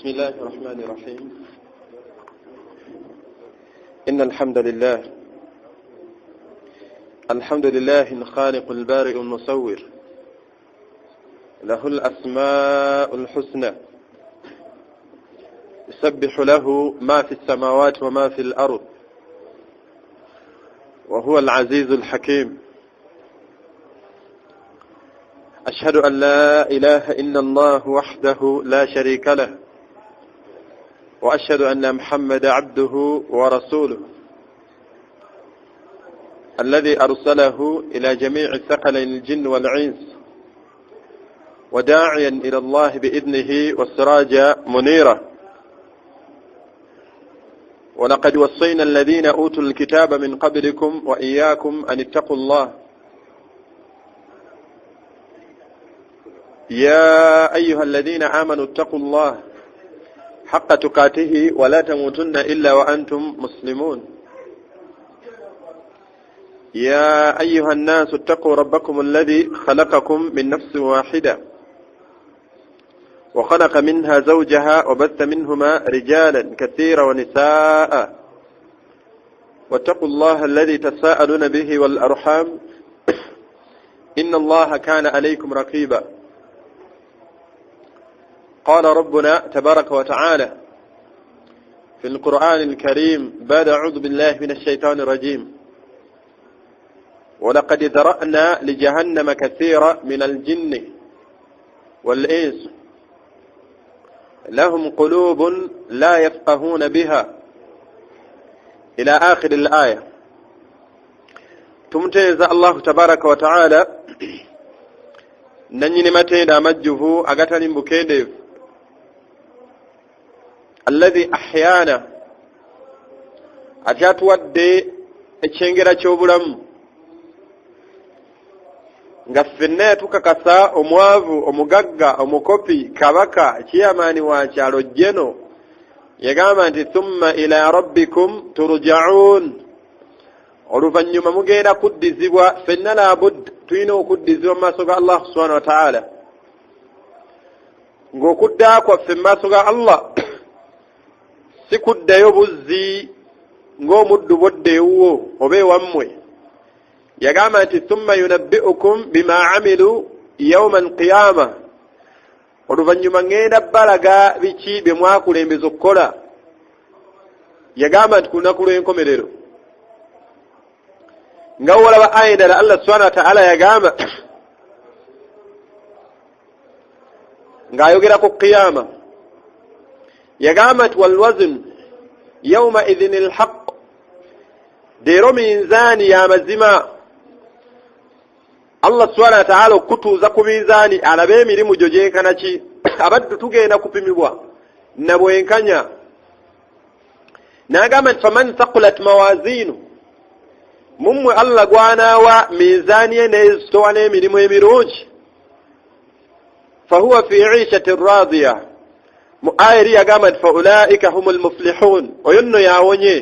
بسم الله الرحمن الرحيم. إن الحمد لله الخالق البارئ المصور، له الأسماء الحسنى، يسبح له ما في السماوات وما في الأرض، وهو العزيز الحكيم. أشهد أن لا إله إلا الله وحده لا شريك له، وأشهد أن محمد عبده ورسوله الذي أرسله إلى جميع ثقلين الجن والإنس، وداعيا إلى الله بإذنه والسراجا منيرا. ولقد وصينا الذين أوتوا الكتاب من قبلكم وإياكم أن اتقوا الله يا أيها الذين آمنوا اتقوا الله حق تقاته ولا تموتن إلا وأنتم مسلمون. يا أيها الناس اتقوا ربكم الذي خلقكم من نفس واحدة وخلق منها زوجها وبث منهما رجالا كثيرا ونساء، واتقوا الله الذي تساءلون به والأرحام إن الله كان عليكم رقيبا. قال ربنا تبارك وتعالى في القرآن الكريم بعد أعوذ بالله من الشيطان الرجيم: ولقد ذرأنا لجهنم كثيرا من الجن والإنس لهم قلوب لا يفقهون بها، إلى آخر الآية. تمتيز الله تبارك وتعالى نني متين مجه أغتني بكيدف الذي أحيانا أجات ودي اتشنجر شوبلم ngafenne tukakasa omwavu omugagga omukopi kabaka chairman wa kyalo jeno yagamba nti thumma ila rabbikum turja'un, oluvanyuma mugenda kuddizibwa. fenna la bud tuyina okuddizibwa mu maaso ga Allah subhanahu wa ta'ala, ng'okudda kwaffe mu maaso ga Allah si kuddayo buzzi ng'omuddu boddeewuwo oba ewammwe. yagamba nti thumma yunabbi'ukum bima amilu yawma alqiyama, oluvanyuma ngenda balaga biki bye mwakulembeza okukola. yagamba nti ku lunaku lw'enkomerero nga wolaba aya endala Allah subhanahu wa ta'ala yagamba ng'ayogera ku qiyama, yagamba nti walwazn yawma idhin alhaq, deero minzaani ya mazima. Allah subhanahu wa ta'ala okutuuza ku minzaani alabe emirimu gyo gyenkana ki. abaddu tugenda kupimibwa na bwenkanya. n'agamba nti faman thaqulat mawazinu, mummwe Allah gwanaawa minzaani ye n'ezitowa n'emirimu emirungi, fahuwa fi 'ishatin radiya. mu aya eri yagamba nti faulaika humul muflihun, oyo nno yawonye,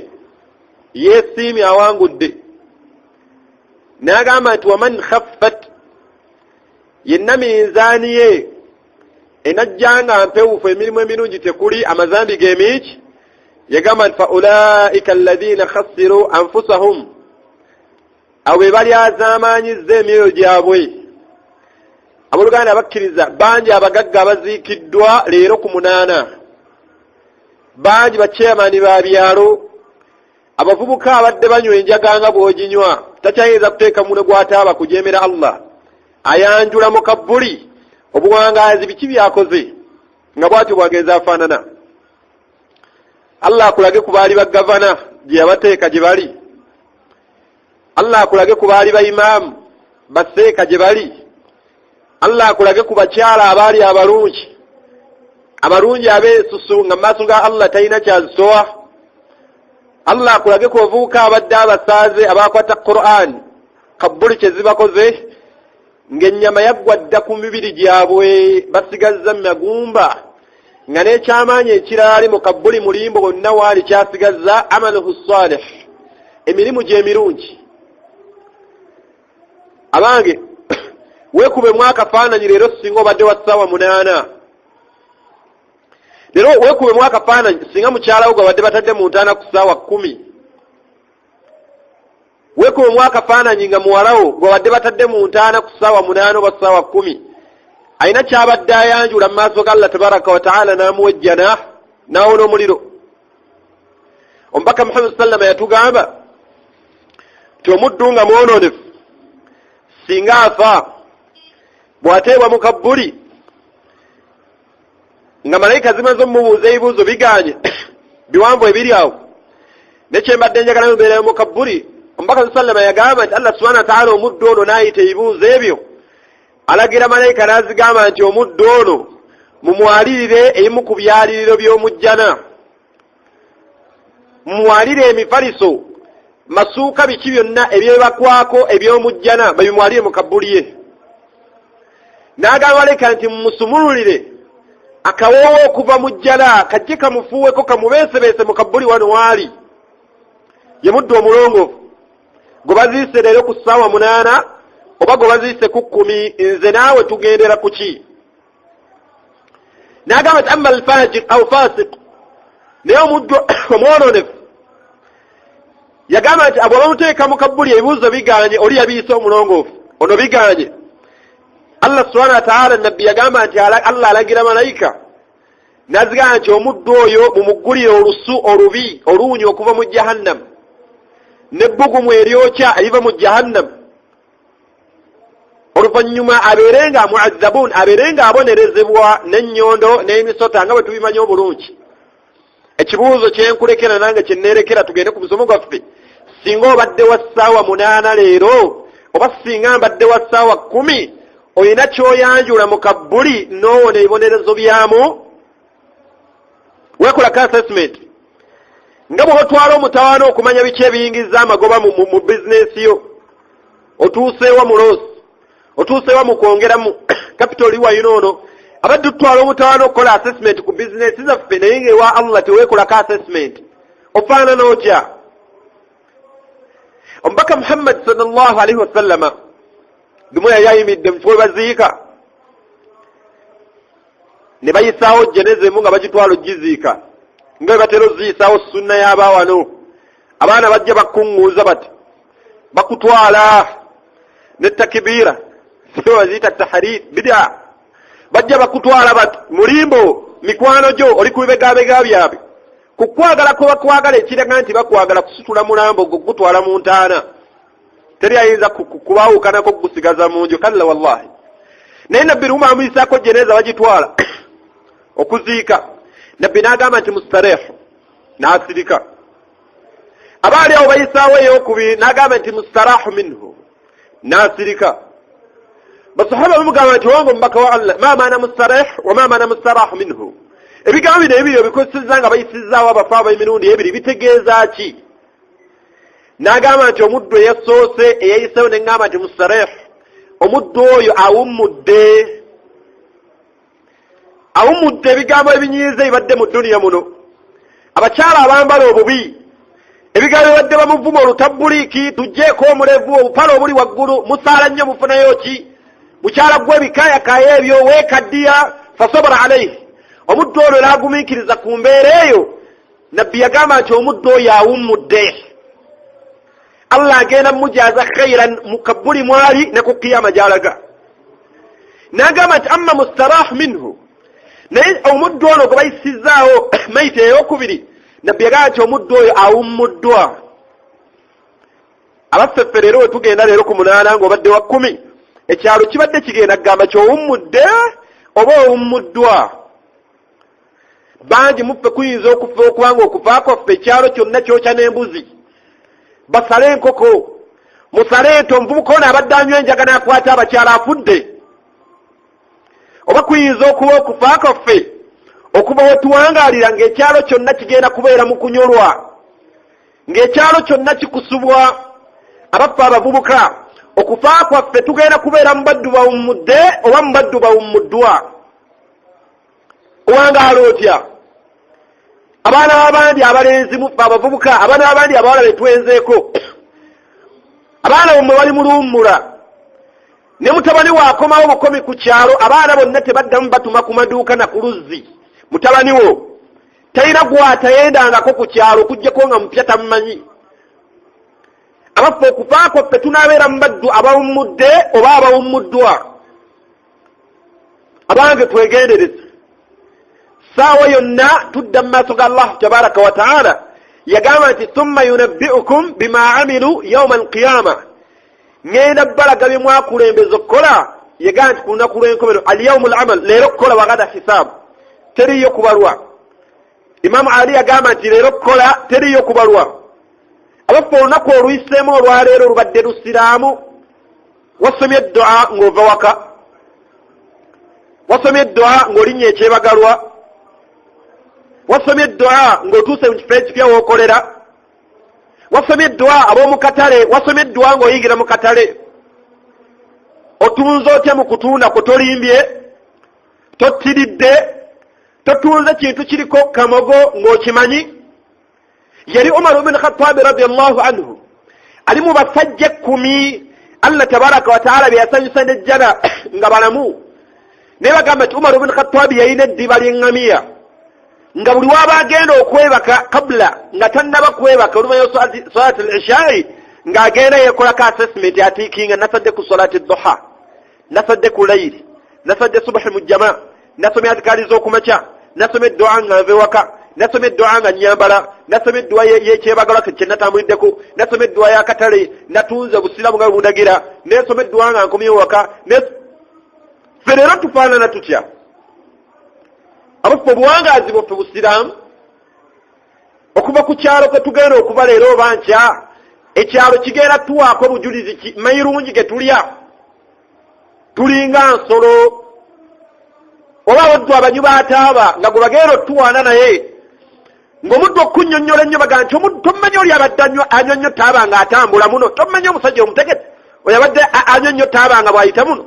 yeesiimye awangudde. n'agamba nti waman khaffat, yenna minzaani ye enajjanga mpewufu emirimu emirungi tekuli, amazambi g'emiki, yagamba nti faulaika alladhina khasiru anfusahum, abo be bali azaamaanyizza emyoyo gyabwe. abooluganda abakkiriza bangi abagagga abaziikiddwa leero ku 8, bangi bachairmani ba byalo, abavubuka abadde banywa enjaga nga bw'oginywa, takyayinza kuteeka muno gw'ataaba kujeemera Allah, ayanjula mu kabbuli obuwangaazi biki byakoze, nga bw'atyo bwagenza afaanana. Allah akulage ku baali bagavana gye yabateeka gye bali. Allah akulage ku baali bayimaamu baseeka gye bali. Allah akulage ku bakyala abaali abalungi abeesusu nga maaso ga Allah talina kyazitowa. Allah akulage ku bavubuka abadde abasaaze abakwata Qur'an kabbuli kye zibakoze, ng'ennyama yaggwa dda ku mibiri gyabwe basigazza mu magumba, nga n'ekyamaanyi ekirala ali mu kabbuli mulimbo bonna waali kyasigazza amaluhu salih, emirimu gy'emirungi. abange weekube mwakafaananyi leero singa obadde wa ssaawa 8, Lero wekube mwaka pana singa mukyala wo wadde batadde mu ntaana ku ssaawa 10. Wekube mwaka pana nyinga muwalawo wadde batadde mu ntaana ku ssaawa 8 oba ssaawa 10. Aina kyabadde ayanjula mu maaso ga Allah tabaraka wa ta'ala n'amuwejjana n'awona omuliro. Omubaka Muhammad sallama yatugamba nti omuddu nga mwonoonefu singa afa bw'ateebwa mu kabbuli nga malayika zimaze omubuuza ebibuuzo biganye biwanvu ebiri awo nekyembadde njagala mubeerayo mu kabbuli. Omubaka sallama yagamba nti Allah subhanahu wa ta'ala omuddu ono n'ayita ebibuuzo ebyo alagira malayika n'azigamba nti omuddu ono mumwalirire ebimu ku byaliriro by'omujjana, mumwalire emifaliso masuuka biki byonna ebyebakwako eby'omujjana babimwalire mu kabbuli ye. N'agamba malayika nti mumusumululire akawoowo okuva mu jjala kajje kamufuuweko kamubeesebeese mu kabbuli wano waali. Ye muddu omulongoofu gwe baziise leero ku ssaawa 8 oba gwe baziise ku 10, nze naawe tugendera ku ki? N'agamba nti amma alfajir au fasiq, naye omuddu omwononefu yagamba nti abo bamuteeka mu kabbuli ebibuuzo biganye, oli yabiise omulongoofu ono biganye. Allah subhanahu wa ta'ala nabbi yagamba nti Allah alagira malayika n'azigamba nti omuddu oyo mumuggulire olusu olubi oluwunya okuva mu jahannam n'ebbugumu eryokya eriva mu jahannam, oluvannyuma abeerenga mu'azzabun, abeerenga abonerezebwa n'ennyondo n'emisota nga bwe tubimanyi obulungi. Ekibuuzo kyenkulekera nange kyenneerekera tugende ku musomo gwaffe, singa obadde wa ssaawa 8 leero oba singa mbadde wa ssaawa 10 olina kyoyanjula mu kabbuli n'owona ebibonerezo byamu. Weekolako assessment nga bwe otwala omutawaana okumanya biki ebiyingiza amagoba mu bizinesi yo, otuuseewa mu loosi, otuuseewa mu kwongeramu capital liwayino ono, abadde tutwala omutawaana okukola assessment ku bizinesi zaffe naye ng'ewa Allah teweekolako assessment, ofaanana otya? Omubaka Muhammad sallallahu alaihi wasallama lumu yali ayimidde mu kifo we baziika ne bayisaawo jeneza emu nga bagitwala ogiziika nga bwe batera oziyisaawo sunna y'abaawano. Abaana bajja bakuŋŋuuza bati bakutwala ne takibiira sibe baziyita tahariri bid'a, bajja bakutwala bati mulimbo mikwano gyo oli ku bibegabega byabwe, ku kwagala kwe bakwagala ekiraga nti bakwagala kusitula mulambo gwo gutwala mu ntaana, teri ayinza kubaawukanako kugusigaza mu nju, kalla wallahi. Naye nabbi lumu amuyisaako jeneza bagitwala okuziika, nabbi n'agamba nti mustarehu, n'asirika. Abaali awo bayisaawo ey'okubiri n'agamba nti mustarahu minhu, n'asirika. Basahaba bamugamba nti wongo omubaka wa Allah, ma maana mustareh wa ma maana mustarahu minhu. Ebigambo bino ebiri obikozesezza nga bayisizaawo abafa ab'emirundi ebiri bitegeeza ki? N'agamba nti omuddu eyasoose eyayiseewo ne ŋŋamba nti mustareh, omuddu oyo awummudde ebigambo ebinyiiza ebibadde mu dduniya muno. Abakyala abambala obubi, ebigambo ebibadde bamuvuma olutabbuliiki, tugjeeko omulevu, obupale obuli waggulu, musaala nnyo mufunayo ki? Mukyala gwe bikaayakaaya ebyo weekaddiya fasabara alayhi. Omuddu olwo n'agumiikiriza ku mbeera eyo, nabbi yagamba nti omuddu oyo awummudde. Allah agenda mujaaza khairan mu kabbuli mwali ne ku kiyama gy'alaga. N'agamba nti amma mustarahu minhu, naye omuddu ono gwe bayisizaawo mayita ey'okubiri, nabbi yagamba nti omuddu oyo awummuddwa. Abaffeffe leero we tugenda leero ku 8 ng'obadde wa 10, ekyalo kibadde kigenda kugamba ky'owummudde oba owummuddwa. Bangi muffe kuyinza okufa okubanga okufa kwaffe ekyalo kyonna kyokya n'embuzi. Basale enkoko, musale ento, omuvubuka ono abadde anywa enjaga n'akwata abakyala afudde. Oba kuyinza okuba okufa kwaffe okuba we tuwangaalira ng'ekyalo kyonna kigenda kubeera mu kunyolwa, ng'ekyalo kyonna kikusubwa. Abaffe abavubuka, okufa kwaffe tugenda kubeera mu baddu bawummudde oba mu baddu bawummuddwa. Owangaala otya? Abaana b'abandi abalenzi muffe abavubuka, abaana b'abandi abawala betwenzeeko, abaana bommwe bali mu luwummula, ne mutabani waakomawo bukomi ku kyalo, abaana bonna tebaddamu batuma ku maduuka na ku luzzi, mutabani wo talina gwatayendangako ku kyalo okuggyako nga mupya tamumanyi. Abaffe okufa kwaffe tunaabeera mu baddu abawummudde oba abawummuddwa. Abange twegendereze, saawa yonna tudda mu maaso ga Allah tabaraka wa taala. Yagamba nti thumma yunabbi'ukum bima amilu yawma alqiyama, ngenda balaga bye mwakulembeza okukola. Yagamba nti ku lunaku lw'enkomero alyawmu alamal, leero kukola wagada hisaabu, teriyo kubalwa. Imaamu Ali yagamba nti leero kukola teriyo kubalwa. Abaffe olunaku oluyiseemu olwaleero lubadde lusiraamu, wasomye eddu'a ng'ova waka, wasomye eddu'a ng'olinnya ekyebagalwa, wasomye eddu'a ng'otuuse mu kifo ekipya w'okolera, wasomye eddu'a ab'omu katale, wasomye eddu'a ng'oyingira mu katale. Otunze otya mu kutunda kwe tolimbye, tottiridde, totunze kintu kiriko kamogo ng'okimanyi. Yali Umar ibn Khattab radiyallahu anhu ali mu basajja 10 Allah tabaraka wa taala bye yasanyusa n'ejjana nga balamu. Ne bagamba nti Umar ibn Khattab yalina eddiba ly'eŋŋamiya, nga buli waba agenda okwebaka kabula nga tannaba kwebaka oluvannyuma salati al-ishaa'i ng'agenda yeekolako assessment atiikinga nasadde ku salati ad-duha, nasadde ku layiri, nasadde subuhi mu jamaa, nasomye azikaali z'okumakya, nasomye eddu'a nga nve waka, nasomye eddu'a nga nnyambala, nasomye eddu'a y'ekyebagalwa kye natambuliddeko, nasomye eddu'a y'akatale, natunze obusiraamu nga bundagira, nesomye eddu'a nga nkomye waka. Ffe leero tufaanana tutya? Abaffe obuwangaazi bwaffe busiraamu, okuva ku kyalo kwe tugenda okuba leero oba nkya, ekyalo kigenda tuwaako bujulizi mayirungi ge tulya, tulinga nsolo oba abaddu abanyu baataaba nga gwe bagenda otuwaana naye ng'omuddu okunnyonnyola ennyo baga nti tomanyi oli abadde anywa nnyo taaba nga atambula muno, tomanyi omusajja omutegedde oyo abadde anywa nnyo taaba nga bw'ayita muno,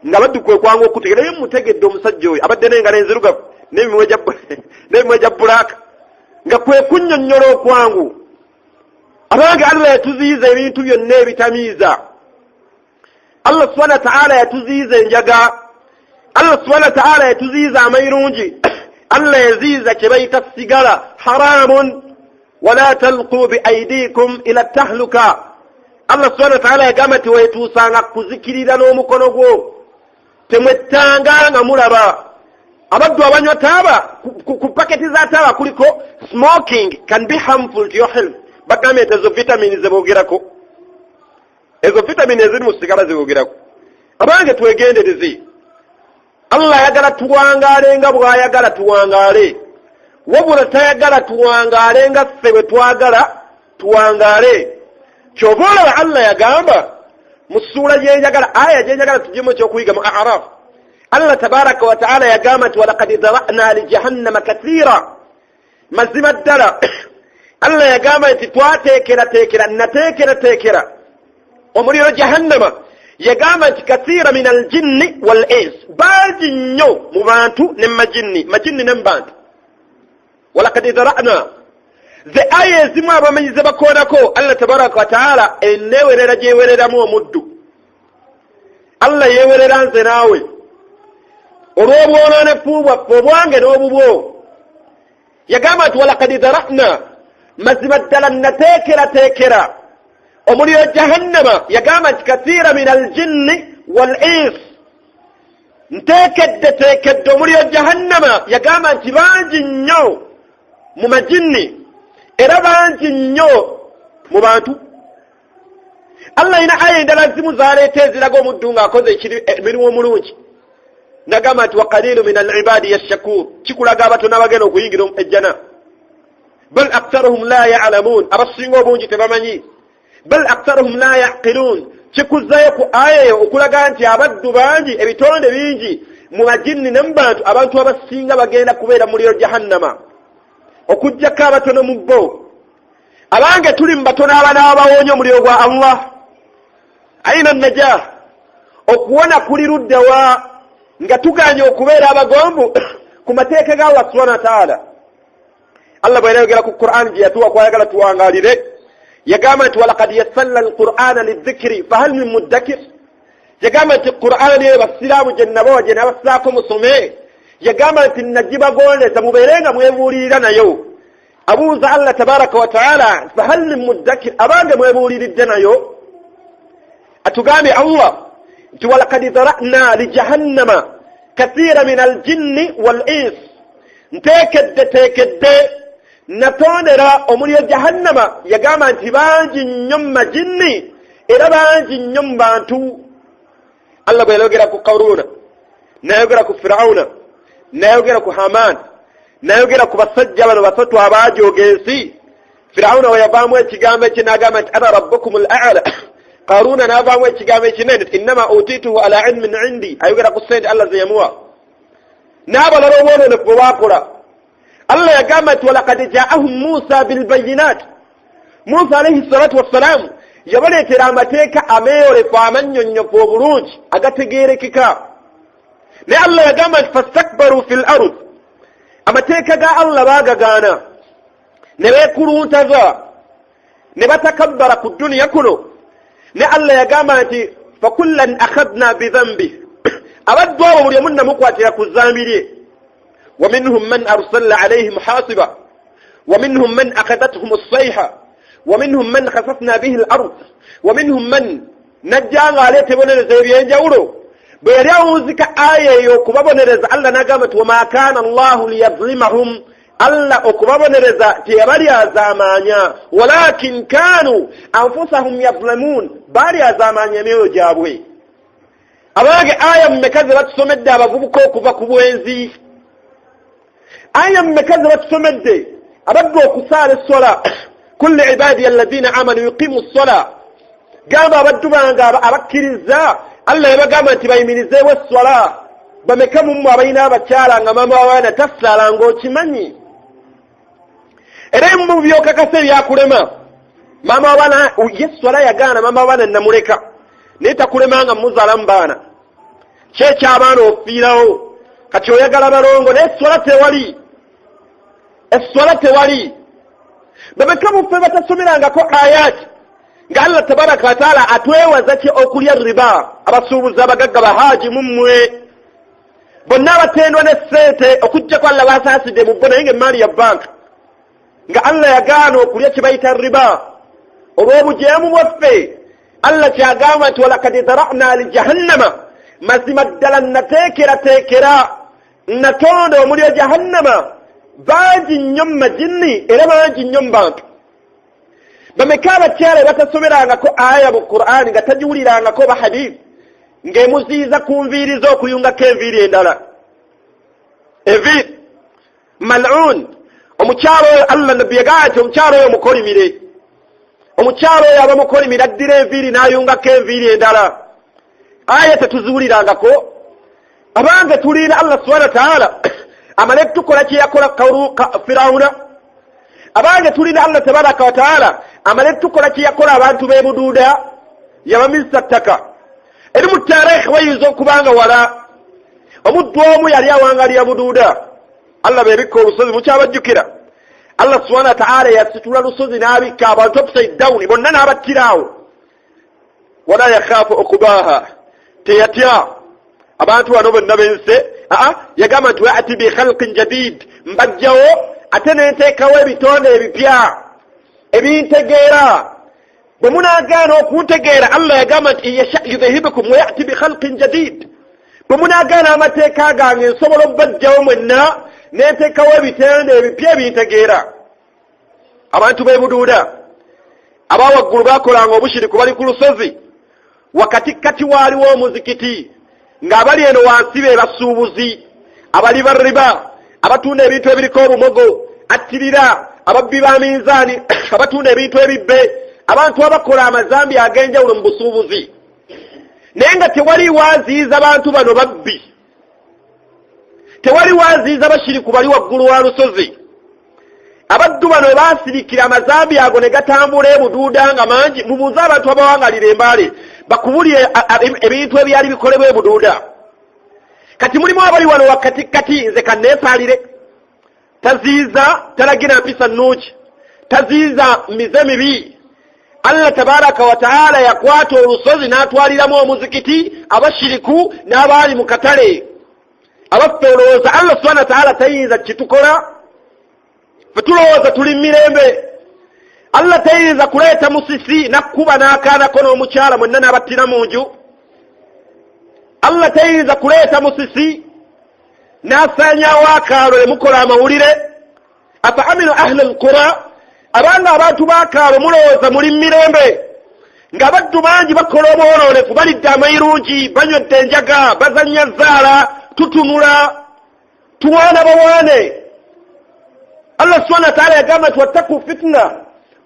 nga baddu kwe kwanga okutegera naye mutegedde omusajja oyo abadde n'engalo enzirugavu n'emimwe gya bbulaaka, nga kwe kunnyonnyola okwangu. Abange Allah yatuziyiza ebintu byonna ebitamiiza. Allah subhanahu wa ta'ala yatuziyiza enjaga, Allah subhanahu wa ta'ala yatuziyiza amayirungi, Allah yaziyiza kye bayita sigala haramun wala talqu bi aydikum ila tahluka. Allah subhanahu wa ta'ala yagamba nti weetuusanga kuzikirira n'omukono gwo, temwettanga nga mulaba. Abaddu abanywa taaba, ku paketi za taaba kuliko smoking can be harmful to your health. Bagambye nti ezo vitamini ze boogerako, ezo vitamini eziri mu sigala ze boogerako. Abange twegendereze, Allah ayagala tuwangaale nga bw'ayagala tuwangaale, wabula tayagala tuwangaale nga ffe bwe twagala tuwangaale. Kyova olaba Allah yagamba mu ssuula gyenjagala, aya gyenjagala tuggyemu ekyokuyiga mu A'raf, Allah tabaraka wa ta'ala yagamba nti walaqad zara'na li jahannama kathiira, mazima ddala Allah yagamba nti nateekera omuliro jahannama, yagamba nti kathiira min aljinni wal ins, bangi nnyo mu bantu ne majinni ne mu bantu. Walaqad zara'na, ze aya ezimu abamenyi ze bakoonako Allah tabaraka wa ta'ala enneewerera gyewereramu omuddu. Allah yeewerera nze naawe olw'obwonoonefu bwaffe obwange n'obubwo. Yagamba nti walaqad zara'na, mazima ddala nateekera omuliro jahannama. Yagamba nti kathiira min aljinni wal ins, nteekedde omuliro jahannama. Yagamba nti bangi nnyo mu majinni era bangi nnyo mu bantu. Allah ina aya endala zimu zaleeta eziraga omuddu ng'akoze emirimu omulungi. Nagamba nti wa qalilu min al-ibadi yashkur, kikulaga abatono abagenda okuyingira ejjana. Bal aktharuhum la ya'lamun, abasinga obungi tebamanyi. Bal aktharuhum la ya'qilun, kikuzayo ku aya eyo okulaga nti abaddu bangi, ebitonde bingi mu majinni ne mu bantu, abantu abasinga bagenda kubeera muliro jahannama, okuggyako abatono mu bo. Abange tuli mu batono abanaabawoonya omuliro gwa Allah. Aina najah, okuwona kuli luddawa nga tuganye okubeera abagombu ku mateeka ga Allah subhanahu wa ta'ala. Allah bwe yayogera ku Qur'an gye yatuwa kwayagala tuwangalire, yagamba nti walaqad yassarna al-Qur'ana lidhikri fahal min muddakir. Yagamba nti Qur'an eyo basiraamu gye nabawa gye nabasaako musome, yagamba nti najiba gondeza mubeerenga mwebuulirira nayo abuuza Allah tabaraka wa taala fahal min muddakir abange mwebuuliridde nayo atugambye Allah nti walaqad dhara'na li jahannama kathira min aljinni wal ins nteekedde natondera omuliro jahannama yagamba nti bangi nnyo mu majinni era bangi nnyo mu bantu. Allah bwe yayogera ku Qaruna nayogera ku Firawuna nayogera ku Haman nayogera ku basajja bano basatu abajooga ensi. Firawuna we yavaamu ekigambo ekinagamba nti ana rabbukumul a'la. Qaruna n'avaamu ekigambo ekinene innama utituhu ala ilmin indi ayogera ku sente Allah ze yamuwa n'abalala obwononefu bwe bakola. Allah yagamba nti walaqad ja'ahum Musa bilbayinat. Musa alayhi salatu wassalam yabaleetera amateeka ameeyolefu amannyonnyofu obulungi agategeerekeka. Ne Allah yagamba nti fastakbaru fil ard. Amateeka ga Allah baagagaana ne beekuluntaza ne batakabbara ku duniya kuno. Ne Allah yagamba nti fakullan akhadna bidhanbi. Abaddu abo buli omu namukwatira ku zambi lye. ومنهم من أرسلنا عليهم حاصبا ومنهم من أخذتهم الصيحة ومنهم من خسفنا به الأرض ومنهم من نجانا عليه تبونيرeza ebyenjawulo. bwe yali awunzika aya eyo okubabonereza Allah n'agamba nti wama kana Allahu liyazlimahum. Allah okubabonereza teyabali azaamanya walakin kanu anfusahum yazlamun bali azaamanya emyoyo gyabwe. Abange aya mmeka ze batusomedde abavubuka okuva ku bwenzi? Aya mmeka ze batusomedde abadde okusaala essola kulli ibadiya alladhina amanu yuqimu ssola. Gamba abaddu bange abakkiriza Allah yabagamba nti bayimirizeewo essola. Bameka mu mmwe abalina abakyala nga maama w'abaana tasaala ng'okimanyi? Era mu byokakasa ebyakulema maama w'abaana yessola yagaana maama w'abaana namuleka naye takulema nga muzaalamu baana kyekyabaana ofiirawo kati oyagala balongo naye essola tewali. Essola tewali. Bameka muffe batasomerangako ayati nga Allah tabaraka wa taala atwewaza ki okulya riba. Abasuubuzi abagagga bahaaji mummwe bonna abatendwa n'essente okujjako Allah basaasidde mu bo naye ng'emmaali ya banka nga Allah yagaana okulya kye bayita riba. Olw'obujeemu bwaffe Allah kyagamba nti walaqad dhara'na li jahannama. Mazima ddala nateekera natonda omuliro jahannama bangi nnyo mu majinni era bangi nnyo mu bantu. Bameka abakyala batasomerangako aya mu Qur'ani nga tagiwulirangako ba hadisi ng'emuziyiza ku nviiri ze okuyungako enviiri endala. Enviiri mal'un. Omukyalo oyo Allah nabbi yagamba nti omukyalo oyo mukolimire. Omukyalo oyo aba mukolimire addira enviiri n'ayungako enviiri endala. Aya tetuziwulirangako. Abange tuliira Allah subhanahu wa ta'ala amale tukola kye yakola Firawuna. Abange tuliira Allah tabaraka wa ta'ala amale tukola kye yakola abantu b'e Buduuda yabamisa ttaka. Eri mu taarikhi wayinza okubanga wala omuddu omu yali awangalira Buduuda. Allah beebikka olusozi mukyabajjukira. Allah subhanahu wa ta'ala yasitula lusozi n'abikka abantu upside down bonna n'abattiraawo. Wala yakhaafu okubaha. Teyatya abantu bano bonna bense yagamba nti waati bi khalqin jadid. Mbajjawo ate n'enteekawo ebitonde ebipya ebintegeera. Bwe munaagaana okuntegeera Allah yagamba nti yasha yudhihibukum wa ya'ti bi khalqin jadid. Bwe munaagaana amateeka gange nsobola obbajjawo mwenna n'enteekawo ebitonde ebipya ebintegeera. Abantu b'e Buduuda abawaggulu baakolanga obushiriku bali ku lusozi wakati waaliwo omuzikiti ng'abali eno wansi be basuubuzi abali ba riba abatunda ebintu ebiriko obumogo attirira ababbi ba minzaani abatunda ebintu ebibbe abantu abakola amazambi ag'enjawulo mu busuubuzi. Naye nga tewali wanziyiza bantu bano babbi. Tewali wanziyiza bashiriku bali waggulu wa lusozi. Abaddu bano baasirikira amazambi ago ne gatambula e Buduuda nga mangi. Mubuuze abantu abawangalira embaale bakubulire ebintu ebyali bikolebwa e Buduuda. Kati mulimu abali wano wakati nze kanneesaalire. Taziiza talagira mpisa nnungi. Taziiza mize mibi. Allah tabaraka wa ta'ala yakwata olusozi n'atwaliramu omuzikiti abashiriku n'abaali mu katale. abafeolowooza Allah subhanahu wa ta'ala tayiza kitukola fetulowooza tuli mirembe. Allah tayiza kuleeta musisi nakkuba n'akaanako n'omukyala mwenna n'abattira mu nju. Allah tayiza kuleeta musisi n'asaanyaawo akaalo ne mukola amawulire. afa aminu ahli alqura, abanga abantu b'akaalo mulowooza muli mirembe nga baddu bangi bakola obwonoonefu, balidde amayirungi, banywedde enjaga, bazannya zaala, tutunula, tuwaana bawaane. Allah subhanahu wa ta'ala yagamba nti wattaku fitna,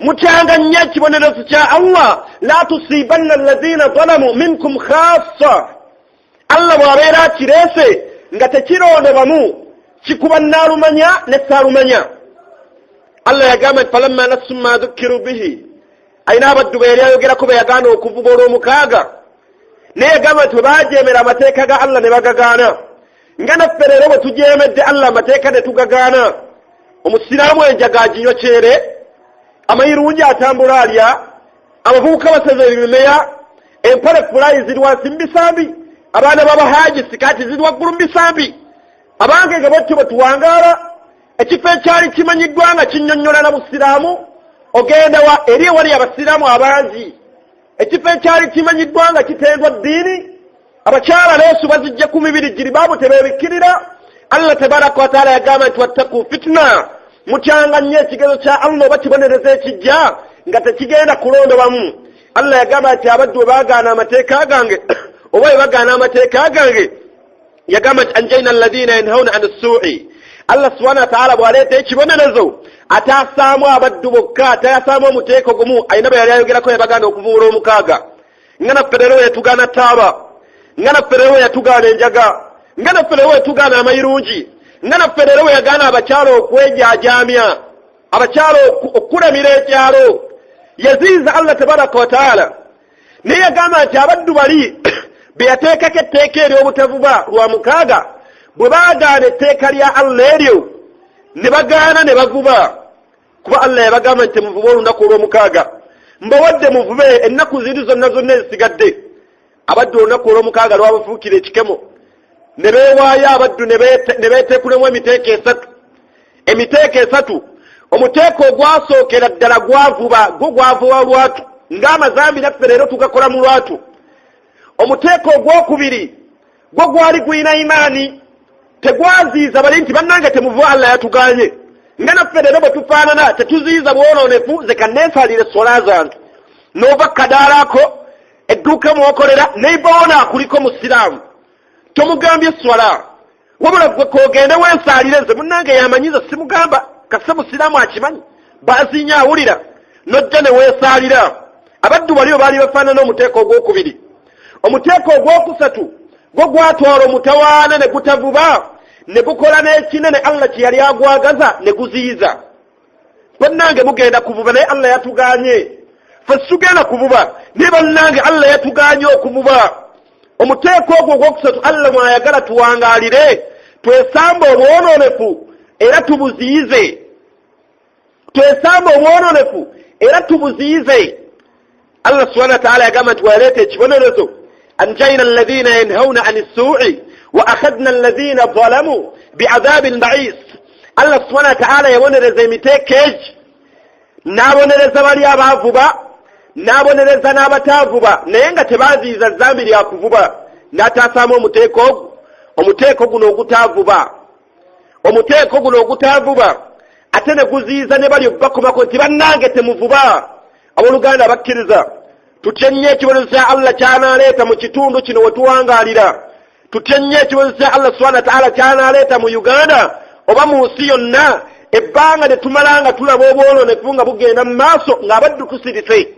mutyanga nnyo ekibonerezo kya Allah, la tusibanna alladhina zalamu minkum khassa. Allah bw'abeera akireese nga tekironde bamu, kikuba nnaalumanya ne ssaalumanya. Allah yagamba nti falamma nasu ma dhukkiru bihi, ayina abaddu be yali ayogerako be yagaana okuvuga olw'omukaaga, naye yagamba nti bwe baajeemera amateeka ga Allah ne bagagaana, nga naffe leero bwe tujeemedde Allah amateeka ne tugagaana. Omusiraamu enjaga aginyokyere, amayirungi atambula alya, abavubuka baseza ebimeya, empale fulayi ziri wansi mubisambi, abaana b'abahaji sikaati ziri waggulu mubisambi. Abange nga bwetyo bwe tuwangaala, ekifo ekyali kimanyiddwa nga kinnyonnyola na busiraamu, ogenda eri ewali abasiraamu abangi. Ekifo ekyali kimanyiddwa nga kitendwa ddiini, abakyala leesu bazijja ku mibiri jiribaabu tebeebikkirira. Allah tabaraka wa taala yagamba nti wattaku fitna, mutyanga nnyo ekigezo kya Allah oba kibonereza ekijja nga tekigenda kulondobamu. Allah yagamba nti abaddu bwe baagaana amateeka gange oba bwe bagaana amateeka gange, yagamba nti anjayna alladhina yanhawna an as-su'i. Allah subhanahu wa ta'ala bw'aleeta ekibonerezo ataasaamu abaddu bokka, atayasaamu omuteeko gumu. Ayina bwe yali ayogerako yabaganda okuvuula omukaaga, nga naffe leero yatugaana taaba, nga naffe leero yatugaana enjaga, nga naffe leero yatugaana amayirungi, nga naffe leero yagaana abakyalo okwejaajamya, abakyalo okukulemira ekyalo. Yaziiza Allah tabaraka wa ta'ala, naye yagamba nti abaddu bali be yateekako etteeka ery'obutavuba lwa mukaaga, bwe baagaana etteeka lya Allah eryo ne bagaana ne bavuba, kuba Allah yabagamba nti muvuba olunaku olw'omukaaga, mbawadde muvube ennaku ziri zonna ezisigadde. Abaddu olunaku olw'omukaaga lwabafuukira ekikemo, ne beewaayo abaddu ne beeteekulemu emiteeko esatu. Emiteeko esatu, omuteeko ogwasookera ddala gwavuba, gwavuba lwatu, ng'amazambi naffe leero tugakola mu lwatu. Omuteeko ogwokubiri gwo gwali guyina imaani, tegwaziiza bali nti bannange temuvuba Allah yatuganye, nga naffe leero bwe tufaanana tetuziiza bwonoonefu. Ze kanneesalire sola zange, n'ova kadaalaako edduuka mwokolera neiboona kuliko musiraamu, tomugambye swala, wabula gwe kogende weesaalire. Nze munnange yamanyiza simugamba, kase musiraamu akimanyi, baazinya awulira, nojja ne weesaalira. Abaddu baliyo baali bafaanana omuteeko ogwokubiri. Omuteeko ogwokusatu gwo gwatwala omutawaana ne gutavuba, ne gukola n'ekinene Allah kye yali agwagaza ne guziyiza. Bannange mugenda kuvuba naye Allah yatuganye, ffe tugenda kuvuba naye bannange Allah yatuganye okuvuba. Omuteeko ogwo ogwokusatu Allah mwayagala tuwangaalire, twesambe obwonoonefu era tubuziyize. Twesambe obwonoonefu era tubuziyize. Allah subhanahu wa ta'ala yagamba nti waleeta ekibonerezo, anjayna alladhina yanhawna an as-su'i wa akhadna alladhina zalamu bi'adhabin ba'is. Allah subhanahu wa ta'ala yabonereza emiteeko egi, n'abonereza bali abaavuba, n'abonereza n'abataavuba, naye nga tebaziiza zambi lya kuvuba. N'ataasaamu omuteeko ogwo, omuteeko guno ogutaavuba, omuteeko guno ogutaavuba, ate ne guziiza ne bali bakomako nti bannange temuvuba. Abooluganda abakkiriza, tutye nnyo ekibonezo kya Allah ky'anaaleeta mu kitundu kino we tuwangaalira. Tutye nnyo ekibonezo kya Allah subhanahu wa ta'ala ky'anaaleeta mu Uganda oba mu nsi yonna. Ebbanga ne tumalanga tulaba obwonoonefu nga bugenda mu maaso ng'abaddu tusirise.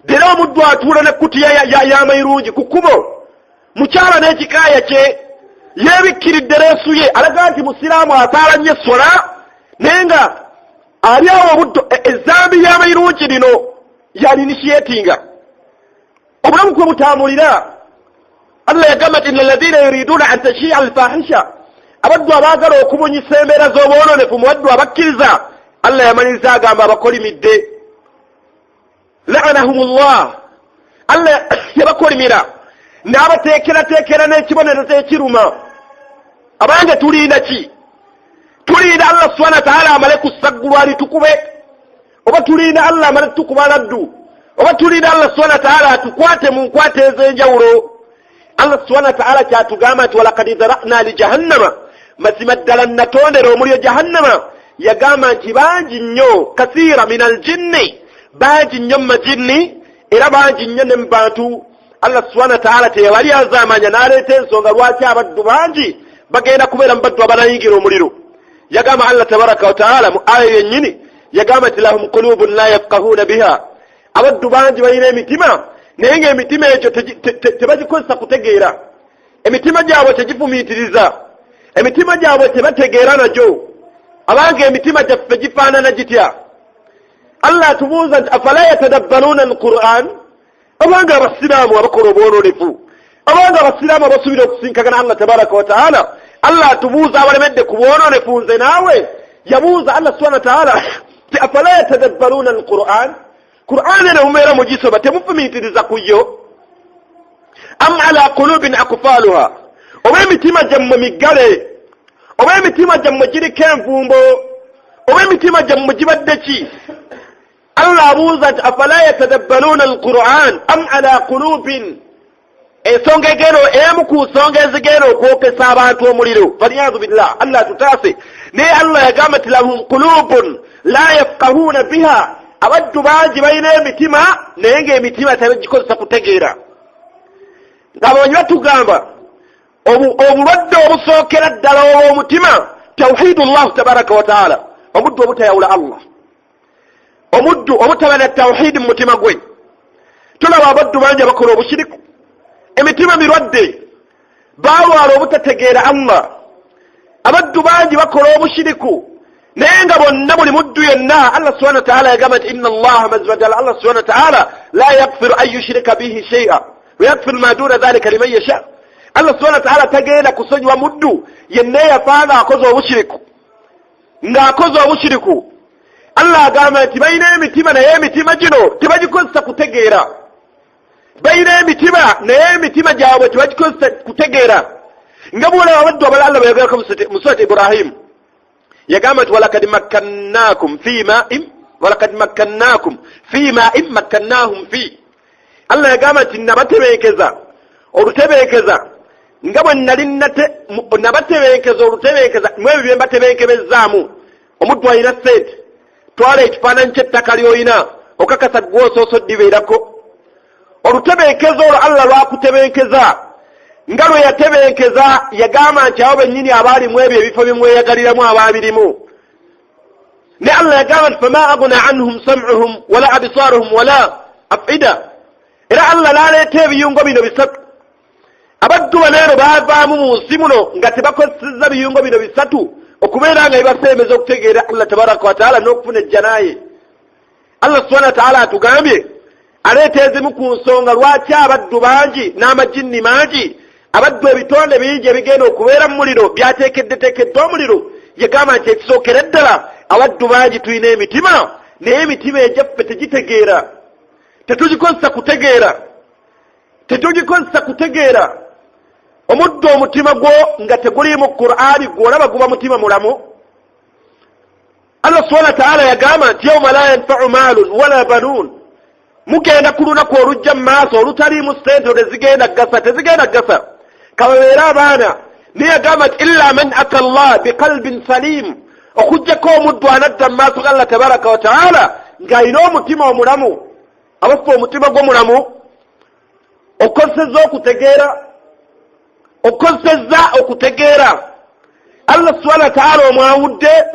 Dera omuddu atuula n'ekkutiya y'amayirungi ku kkubo, mukyala n'ekikaaya kye, yeebikkiridde leesu ye, alaga nti musiraamu asaala nnyo essola, naye nga ali awo obuddo. Ezambi y'amayirungi lino yalinitiatinga obulamu kwe butambulira. Allah yagamba nti alladhina yuriduna an tashi'a al-fahisha, abaddu abaagala okubunyisa embeera z'obwonoonefu mu baddu abakkiriza, Allah yamaliriza agamba abakolimidde. La'anahumullah, Allah yabakolimira n'abateekerateekera n'ekibonerezo ekiruma. abange tulinda ki? Tulinda Allah subhanahu wa ta'ala amale kusaggulwa alitukube, oba tulinda Allah amale tukuba laddu, oba tulinda Allah subhanahu wa ta'ala atukwate mu nkwate ez'enjawulo. Allah subhanahu wa ta'ala kyatugamba nti walaqad dhara'na li jahannama, mazima ddala natondera omuliro jahannama. Yagamba nti bangi nnyo kasiira minal jinni, bangi nnyo majinni era bangi nnyo ne mu bantu. Allah subhanahu wa ta'ala teyabali azaamanya n'aleeta ensonga lwaki abaddu bangi bagenda kubeera mu baddu abanayingira omuliro. Yagamba Allah tabaraka wa ta'ala mu aya yennyini, yagamba nti lahum qulubun la yafqahuuna biha, abaddu bangi balina emitima naye ng'emitima egyo tebagikozesa kutegeera. Emitima gyabwe tegifumiitiriza, emitima gyabwe tebategeera nagyo. Abange emitima gyaffe gifaanana gitya? Allah atubuuza nti afala yatadabbaruuna alquran, abange abasiraamu abakola obwononefu, abange abasiraamu abasuubira okusinkagana Allah tabaraka wa ta'ala. Allah atubuuza abalemedde ku bwononefu nze naawe. Yabuuza Allah subhanahu wa ta'ala ti afala yatadabbaruuna alquran, Qur'an ene mubeera mugisoba temufumiitiriza ku yo? Am ala qulubin akfaluha, oba emitima gyammwe miggale, oba emitima gyammwe giriko envumbo, oba emitima gyammwe gibadde ki? Allah abuuza nti afala yatadabbaruuna alquran am ala qulubin, ensonga egenda emu ku nsonga ezigenda okwokesa abantu omuliro. Faliyaazu billah, Allah tutaase. Naye Allah yagamba nti lahum qulubun la yafqahuuna biha, abaddu bangi balina emitima naye ng'emitima tebagikozesa kutegeera. Ng'abamanyi batugamba obulwadde obusookera ddala olw'omutima tawhidullah tabaraka wa ta'ala, omuddu obutayawula Allah, omuddu obutaba na tawhidi mu mutima gwe. Tulaba abaddu bangi abakola obushiriku, emitima mirwadde, balwala obutategeera Allah. Abaddu bangi bakola obushiriku naye nga bonna buli muddu yenna Allah subhanahu wa ta'ala yagamba nti inna Allah mazwadala, Allah subhanahu wa ta'ala la yaghfiru an yushrika bihi shay'a wa yaghfiru ma duna dhalika liman yasha. Allah subhanahu wa ta'ala tagenda kusonyiwa muddu yenna yafaanga akoze obushiriku, ng'akoze obushiriku. Allah agamba nti balina emitima naye emitima gino tebagikozesa kutegeera, balina emitima naye emitima gyabwe tebagikozesa kutegeera. Nga bwolaba abaddu abala Allah bayogerako mu surati Ibrahim, yagamba nti walaqad makkannakum fi ma'in makkannahum fi. Allah yagamba nti nabatebeekeza olutebeekeza nga bwe nali nabatebeekeza olutebeekeza mwebyo bye mbatebeekebezzaamu. Omuddu alina ssente, twala ekifaananyi ky'ettaka ly'olina okakasa gw'osoosa oddibeerako. Olutebeekeza olwo Allah lwakutebeekeza nga lwe yatebeekeza yagamba nti abo bennyini abaali mu ebyo ebifo bimweyagaliramu abaabirimu. Ne Allah yagamba nti fama aghna anhum sam'uhum wala absaaruhum wala af'ida. Era Allah n'aleeta ebiyungo bino bisatu. Abaddu baleero baavaamu mu nsi muno nga tebakozesezza biyungo bino bisatu okubeera nga bibaseemeza okutegeera Allah tabaraka wa ta'ala n'okufuna ejjanaaye. Allah subhanahu wa ta'ala atugambye aleeta ezimu ku nsonga lwaki abaddu bangi n'amajinni mangi, abaddu ebitonde bingi ebigenda okubeera mu muliro byateekeddeteekedde omuliro. Yagamba nti ekisookera ddala abaddu bangi tulina emitima naye emitima egyaffe tegitegeera, tetugikozesa kutegeera. Omuddu omutima gwo nga teguliimu Qur'ani gw'olaba guba mutima mulamu. Allah subhanahu wa ta'ala yagamba nti yawma la yanfa'u maalun wala banuun, mugenda ku lunaku olujja mu maaso olutaliimu ssente tezigenda gasa kababeera abaana. Naye yagamba nti illa man ata Allah biqalbin salim, okujjako omuddu anadda mu maaso ga Allah tabaraka wa ta'ala ng'alina omutima omulamu. Abaffe omutima gwo mulamu, okozesezza okutegeera. Allah subhanahu wa ta'ala omwawudde.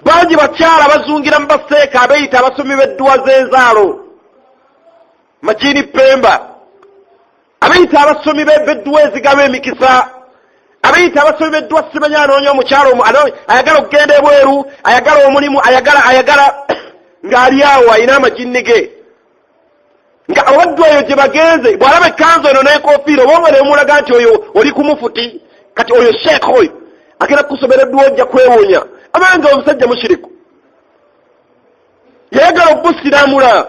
Bangi bakyala bazungira mu baseeka abeeyita abasomi b'edduwa z'enzaalo, Majini Pemba, abeeyita abasomi b'edduwa ezigaba emikisa, abeeyita abasomi b'edduwa simanya anoonya omukyalo ayagala okugenda ebweru, ayagala omulimu, ayagala ng'ali awo alina amajini ge. Nga abaddu eyo gye bagenze bw'alaba ekkanzu eno n'enkofiira oba neemulaga nti oyo oli ku mufuti, kati oyo sheekh oyo agenda kukusomera edduwa ojja kwewuunya. Abange omusajja mushiriku yayagala okusiramula.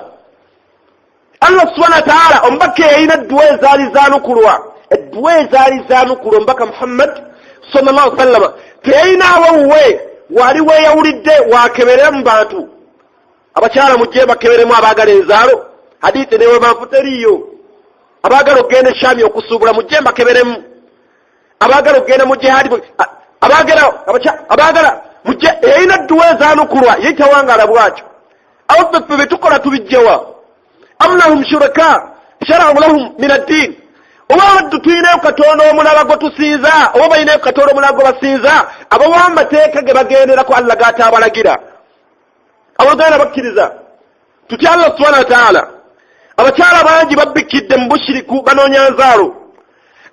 Allah subhanahu wa ta'ala omubaka yalina edduwa ezaali zaanukulwa, edduwa ezaali zaanukulwa omubaka Muhammad sallallahu alaihi wasallam teina wawe waliwe yawulidde wakebere mu bantu abakyala mujje bakeberemu abagala enzaalo hadithi newe banfuteriyo abagala ogenda Shami okusubula mujje bakeberemu abagala ogenda mu jihad abagala mujje eina duwe zanukulwa yitawangala bwacyo awo betukola tubijjewa am lahum shuraka shara'u lahum min ad-din oba tuyineyo katonda omulala gwe tusinza oba bayineyo katonda omulala gwe basinza abawamba teeka ge bagenderako Allah g'atabalagira abo gana bakkiriza tutya Allah subhanahu wa ta'ala abakyala bangi babbikidde mu bushiriku banoonya nzaalo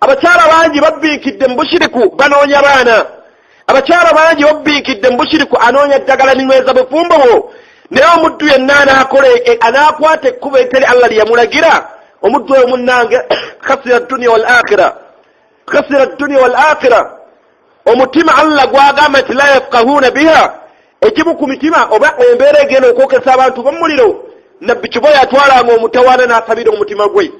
abakyala bangi babbikidde mu bushiriku banoonya baana abakyala bangi babbikidde mu bushiriku anoonya ddagala ninyweza bufumbo bwo naye omuddu yenna anaakwata ekkubo eteri Allah lyeyamulagira omuddu oyo munnange khasira dunya wal akhira omutima Allah gwagamba nti la yafqahuna biha ekimu ku mitima oba embeera egenda okwokesa abantu b'omuliro nabbi kibo yatwalanga omutawaana n'asabira omutima gwe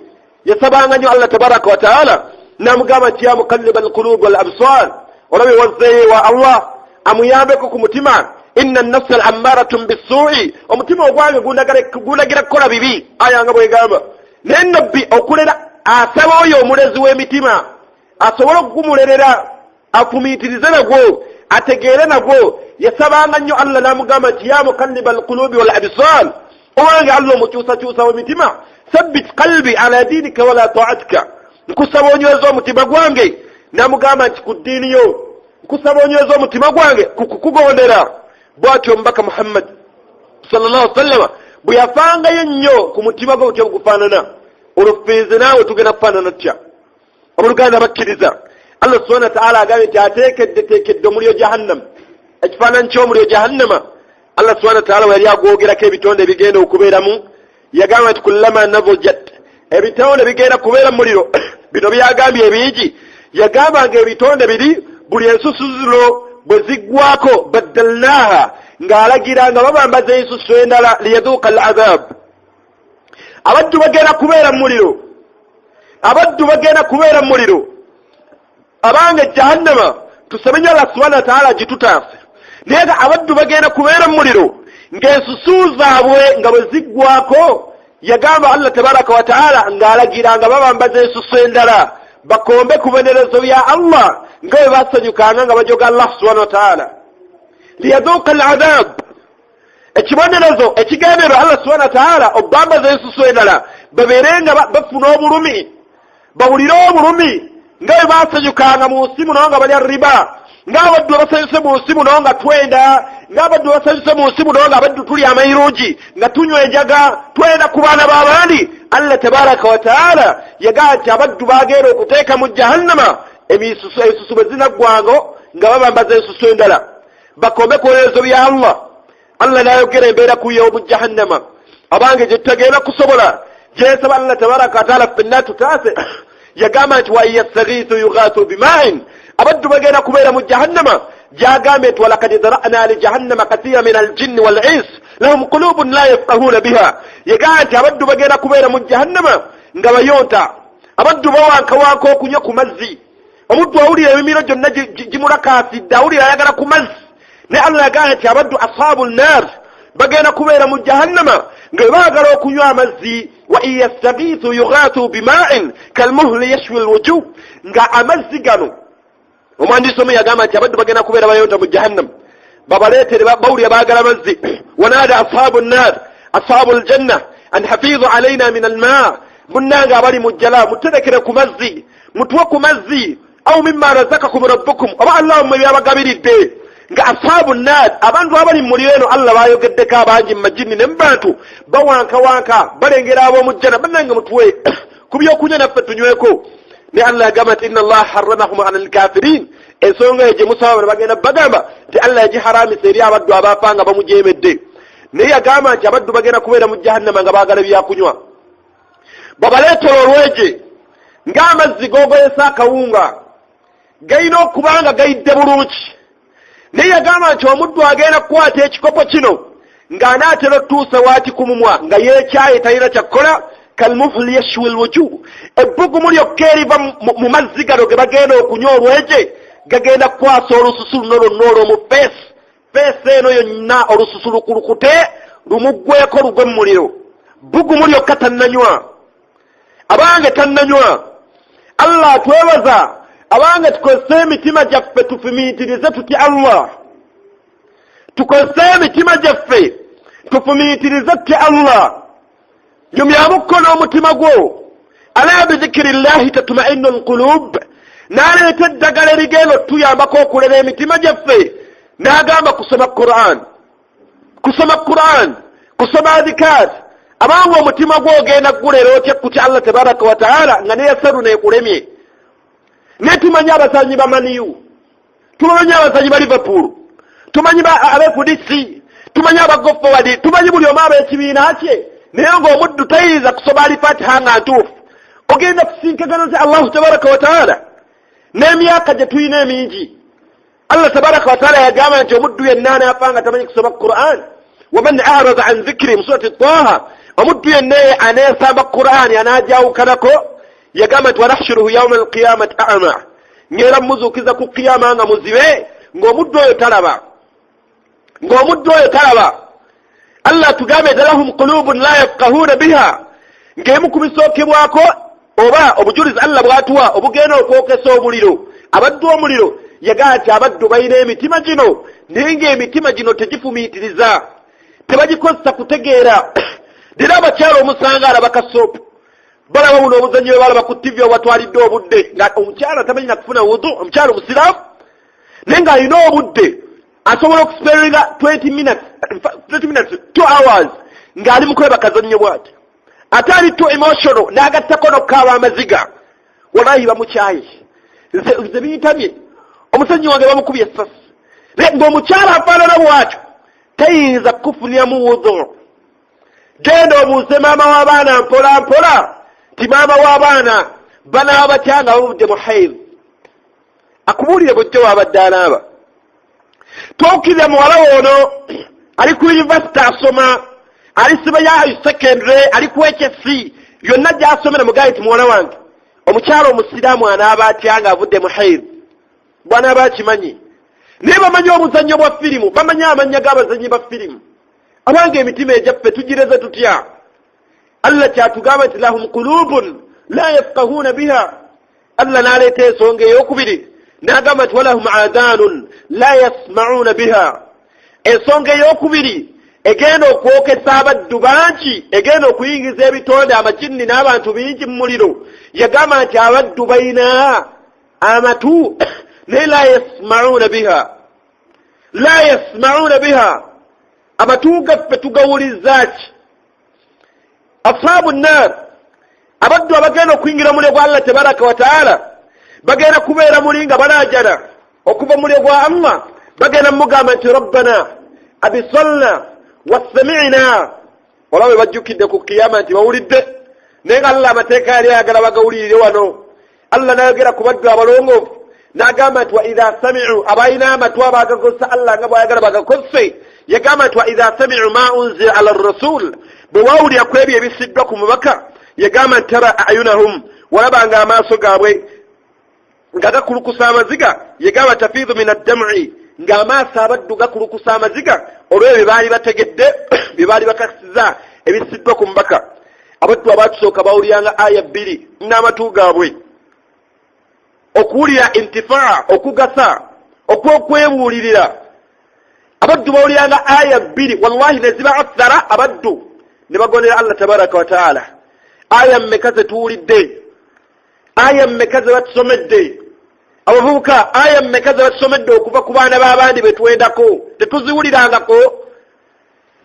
yasabanga nnyo Allah tabaraka wa ta'ala n'amugamba nti ya muqalliba alqulub wal absar olabe wazzeeye wa Allah amuyambeko ku mutima inna an-nafsa al-ammaratun bis-su'i omutima ogwange gulagira kukola bibi ayanga bwegamba naye nabbi okulera asaba oyo omulezi w'emitima asobole okugumulerera afumiitirize nagwo ategeere nagwo yasabanga nnyo Allah n'amugamba nti ya muqalliba alqulubi wal absar owange Allah omukyusakyusa w'emitima sabbit qalbi ala dinika wala ta'atika nkusaba onyweza omutima gwange n'amugamba nti ku ddiini yo nkusaba onyweza omutima gwange kukugondera bw'atyo omubaka Muhammad sallallahu alaihi wasallam bwe yafangayo ennyo ku mutima gwe butya bugufaanana olufiizi naawe tugenda kufaanana tutya oboluganda bakkiriza Allah subhanahu wa ta'ala agambye nti ateekedde omuliro jahannam ekifaananyi ky'omuliro jahannama Allah subhanahu wa ta'ala yali agwogerako ebitonde ebigenda okubeeramu yagamba nti kullama navujat ebitonde bigenda kubeera mu muliro bino byagambye ebingi yagambanga ebitonde biri buli ensusuzo bwe ziggwako baddalnaha ng'alagira nga babambaza ensusu endala liyadhuuqa al-adhab abaddu bagenda kubeera mu muliro abange jahannama tusabe nnyo Allah subhanahu wa ta'ala gitutaase naye nga abaddu bagenda kubeera mu muliro ng'ensusu zaabwe nga bwe ziggwako yagamba Allah tabaraka wa ta'ala ng'alagira nga babambaza ensusu endala bakombe ku bibonerezo bya Allah nga bwe basanyukanga nga bajoga Allah subhanahu wa ta'ala liyadhuuqa al-adhab ekibonerezo ekigenderwa Allah subhanahu wa ta'ala obambaza ensusu endala babeerenga bafuna obulumi bawulire obulumi nga bwe basanyukanga mu nsi muno nga balya riba ng'abaddu basanyuse mu nsi muno nga twenda ng'abaddu basanyuse mu nsi muno nga abaddu tulya amayirungi nga tunywa enjaga twenda ku baana b'abandi Allah tabaraka wa ta'ala yagamba nti abaddu bagenda okuteeka mu jahannama ensusu bwe zinaggwango nga babambaza ensusu endala bakombe ku bibonerezo bya Allah n'ayogera embeera ku yawmu jahannama abange gye tutagenda kusobola gyesaba Allah tabaraka wa ta'ala ffenna tutaase yagamba nti wa yastaghithu yughathu bima'in abaddu bagenda kubeera mu jahannama gyagambye nti walakad zara'na li jahannama kathiira min al-jinni wal-ins lahum qulubun la yafqahuna biha yagamba nti abaddu bagenda kubeera mu jahannama nga bayonta abaddu bawankawanka okunywa ku mazzi omuddu awulira emimiro gyonna gimulakaasidde awulira ayagala ku mazzi ne Allah yagamba nti abaddu ashabul nar bagenda kubeera mu jahannama nga baagala okunywa amazzi wa yastaghithu yughathu bima'in kalmuhli yashwi alwujuh nga amazzi gano omwandiisi omu yagamba nti abaddu bagenda kubeera bayonta mu jahannam babaleetere bawulira baagala mazzi wanada ashabu nnar ashabu aljanna an hafidhu alaina min alma munnanga abali mu jjala muterekere ku mazzi mutuwe ku mazzi aw mimma razaqakum rabbukum oba Allahumma byabagabiridde nga ashabu nnar abantu abali mu muliro eno Allah bayogeddeko abangi mu majini ne mu bantu bawankawanka balengera ab'omujjana bannange mutuwe ku byokunywa naffe tunyweko ne Allah yagamba nti inna Allah harramahum ala al-kafirin ensonga eyo gye musaba bagenda bagamba nti Allah yagiharamisa eri abaddu abaafanga bamujeemedde naye yagamba nti abaddu bagenda kubeera mu jahannama nga baagala byakunywa babaleetera olweje ng'amazzi googoyesa akawunga galina okubanga gayidde bulungi naye yagamba nti omuddu agenda kukwata ekikopo kino ng'anaatera otuusa waati ku mumwa nga yeekyaye talina kyakkola kalmuhli yashwi alwujuh ebbugumu lyokka eriva mu mazzi gano ge bagenda okunywa olweje gagenda kwasa olususu nolo mu face eno yonna olususu lukulukute lumugweko lugwe mu muliro bugumu lyokka tannanywa abange tannanywa. Allah atwebaza abange tukozese emitima gyaffe tufumiitirize tutya Allah, tukozese emitima gyaffe tufumiitirize tutya Allah. Nyumyamuko n'omutima gwo ala bizikirillahi tatma'innu alqulub, n'aleeta eddagala erigenda tuyambako okulera emitima gyaffe, n'agamba kusoma Qur'an, kusoma adhikaat. Abange omutima gwo ogenda gulera otya kutya Allah tabaraka wa ta'ala nga neyasaru neekulemye. Ne tumanyi abazanyi ba Maniyu, tumanyi abazanyi ba Liverpool, tumanyi ab'FDC, tumanyi abagofowadi, tumanyi buli omu ab'ekibiina kye, naye ng'omuddu tayinza kusoma Al-Fatiha nga ntuufu. Ogenda kusinkagana Allah tabaraka wa ta'ala. N'emyaka gye tuyina emingi, Allah tabaraka wa ta'ala yagamba nti omuddu yenna anaafanga tamanyi kusoma Qur'an. ومن أعرض عن ذكري من سورة طه ومدو ينيه أنا سابق قرآن أنا جاو كنكو يقامت ونحشره يوم القيامة أعمى نيرمزو كذا كو قيامة مزيوه ومدو يتلبا الله تقامت لهم قلوب لا يفقهون بها نجيمكم السوكي بواكو oba obujulizi Allah bwatuwa obugenda okwokesa omuliro abaddu omuliro yagaati abaddu bayina emitima gino naye emitima gino tegifumiitiriza tebagikosa kutegeera. Dira abakyala omusanga bakasoopu balaba buno obuzanyi bwe balaba ku TV obatwalidde obudde nga omukyala tamanyi na kufuna wudu, omukyala omusiraamu naye nga alina obudde asobola okusperinga 20 minutes 2 hours ng'ali mukweba kazannyo bwati ate ali too emotional n'agattako n'okukaaba amaziga. Wallahi bamukyayi nze biyitamye omusanyi wange bamukubye essasi ng'omukyala afaanana bwatyo tayinza kufunyamu wudu. Genda obuuze maama w'abaana mpola mpola ti maama w'abaana banaaba batya nga babudde mu haid, akubuulire bw'ojja wabadde anaaba. Twokirira muwala ono ali ku yunivasite asoma, ali siba ya secondary, ali ku HSC, yonna gy'asomera mugaye ti muwala wange omukyala omusiraamu anaaba atya nga avudde mu haid. Bw'anaaba akimanyi naye bamanyi obuzannyo bwa firimu, bamanyi amannya g'abazannyi ba firimu. Abange emitima egyaffe tugireze tutya? Allah kyatugamba nti lahum qulubun la yafqahuna biha. Allah n'aleeta ensonga ey'okubiri n'agamba nti walahum aadaanun la yasma'una biha. Ensonga ey'okubiri egenda okwokesa abaddu bangi, egenda okuyingiza ebitonde amajinni n'abantu bingi mu muliro. Yagamba nti abaddu bayina amatu naye la yasma'una biha. Amatu gaffe tugawuliza ki? Ashabu nnar, abaddu abagenda okuyingira muliro gwa Allah tabaraka wa ta'ala bagenda kubeera muli nga balaajana okuva muliro gwa Allah, bagenda mugamba nti rabbana abisalna wasami'na. Olaba bajjukidde ku kiyama nti bawulidde naye nga Allah amateeka yali ayagala bagawulirire wano. Allah n'ayogera ku baddu abalongoofu n'agamba nti wa idha sami'u, abalina amatu abagakozesa Allah nga bw'ayagala bagakozese. Yagamba nti wa idha sami'u ma unzila ala rasul, bwe wawulira ku ebyo ebisiddwa ku mubaka, yagamba nti tara ayunahum, walabanga amaaso gaabwe nga gakulukusa amaziga. Yagamba tafiidu min addam'i, ng'amaaso abaddu gakulukusa amaziga olw'ebyo bye baali bategedde bye baali bakasiza ebisiddwa ku mubaka. Abaddu abaatusooka bawuliranga aya 2 n'amatu gaabwe okuwulira intifaa, okugasa, okwebuulirira. Abaddu bawuliranga aya 2 wallahi ne ziba athara abaddu ne bagonera Allah tabaraka wa ta'ala. Aya mmeka ze tuwulidde? Aya mmeka ze batusomedde? Abavubuka aya mmeka ze batusomedde okuva ku baana b'abandi betuwendako tetuziwulirangako?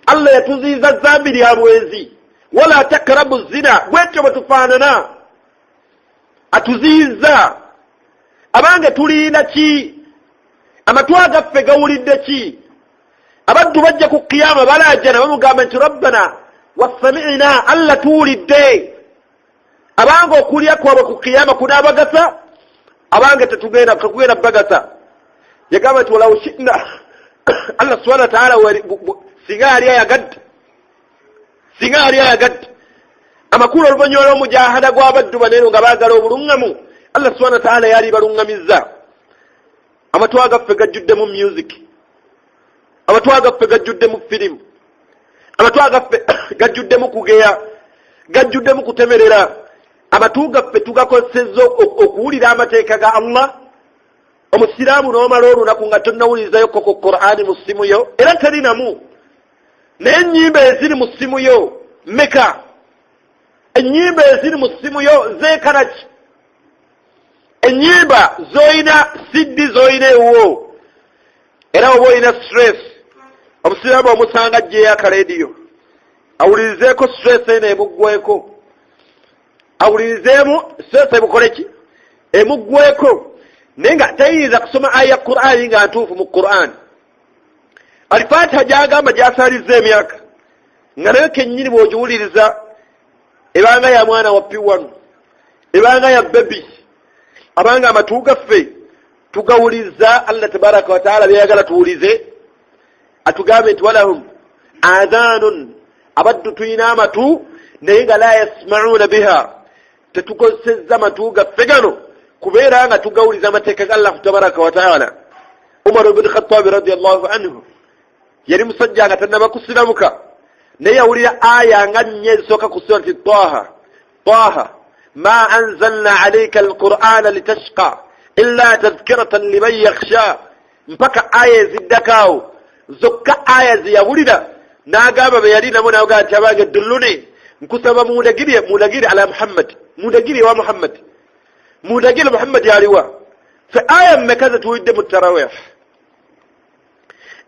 Allah yatuziiza zambi lya bwezi, wala takrabu zina, bwetyo bwe tufaanana atuziiza. Abange tuliina ki? Amatu agaffe gawulidde ki? Abaddu bajja ku kiyama balaajana bamugamba nti rabbana wasami'na, Allah tuwulidde. Abange okulya kwabwe ku kiyama kunaabagasa? Abange tetugenda bagasa. Yagamba nti walaw shi'na Allah subhanahu wa ta'ala singa yali ayagadde amakulu oluvannyuma lw'omujahada gw'abaddu baneno nga baagala obulungamu, Allah subhanahu wa ta'ala yali balungamizza. amatu agaffe gajjudde mu music, amatu agaffe gajjudde mu firimu, amatu agaffe gajjudde mu kugeya, gajjudde mu kutemerera. Amatu gaffe tugakozesezza okuwulira amateeka ga Allah. Omusiraamu n'omala olunaku nga tonnawulirizayo koko Qur'ani mu ssimu yo, era terinamu. Naye ennyimba eziri mu ssimu yo mmeka? Ennyimba eziri mu ssimu yo zeekana ki? Ennyimba z'oyina siddi z'oyina ewuwo. Era oba oyina stress, omusiraamu omusanga ajjeyo akalediyo awulirizeeko stress eno emuggweko, awulirizeemu stress emukole ki? Emuggweko. Naye nga tayinza kusoma aya ya Qur'ani nga ntuufu mu Qur'ani. Al-Fatiha gy'agamba gy'asaalizza emyaka, nga nayo kennyini bw'ogiwuliriza ebanga ya mwana wa P1, ebanga ya baby, abanga amatu gaffe tugawuliza Allah tabaraka wa ta'ala byayagala tuwulize. Atugambe nti walahum adhanun, abaddu tuyina amatu naye nga la yasma'una biha, tetukozesezza amatu gaffe gano kubeera nga tugawuliza amateeka ga Allah tabaraka wa ta'ala. Umar ibn Khattab radiyallahu anhu yali musajja nga tannaba kusiramuka, naye yawulira aya nga nnya ezisooka ku surati Taha. Taha ma anzalna alayka alqur'ana litashqa illa tadhkiratan liman yakhsha, mpaka aya eziddakaawo zokka aya ziyawulira. N'agamba be yali namo naga nti abange dulluni, nkusaba mundagire ala Muhammad, mundagire wa Muhammad, mundagire Muhammad yaliwa. Fe aya mmeka ze tuwulidde mu tarawih?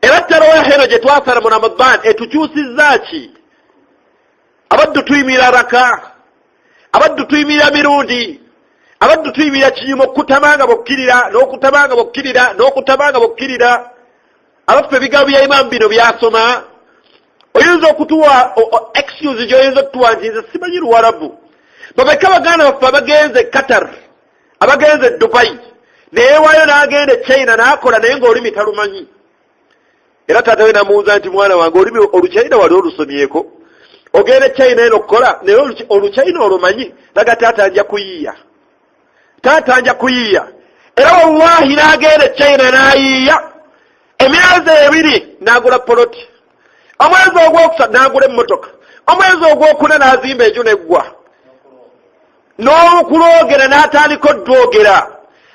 Era tarawih eno gye twasala mu Ramadan etukyusizza ki? Abaddu tuyimira raka, abaddu tuyimira mirundi, abaddu tuyimira kinyumo okutamanga bokkirira n'okutamanga bokkirira n'okutamanga bokkirira. Abaffe ebigambo bya Imam bino byasoma, oyinza okutuwa excuse gy'oyinza okutuwa nti nze simanyi Luwarabu. Babeka baganda baffe abagenze Qatar, abagenze Dubai, naye waayo n'agenda China n'akola naye ng'olimi talumanyi. Era taata we namubuuza nti mwana wange olimi oluchina wali olusomyeko? Ogenda China eno okukola naye oluchina olumanyi? Naga taata nja kuyiiya, taata nja kuyiiya. Era wallahi n'agenda China n'ayiiya. Emyezi ebiri n'agula poloti, omwezi ogwokusatu n'agula emmotoka, omwezi ogwokuna n'azimba enju n'eggwa, n'okulogera n'atandika oddwogera.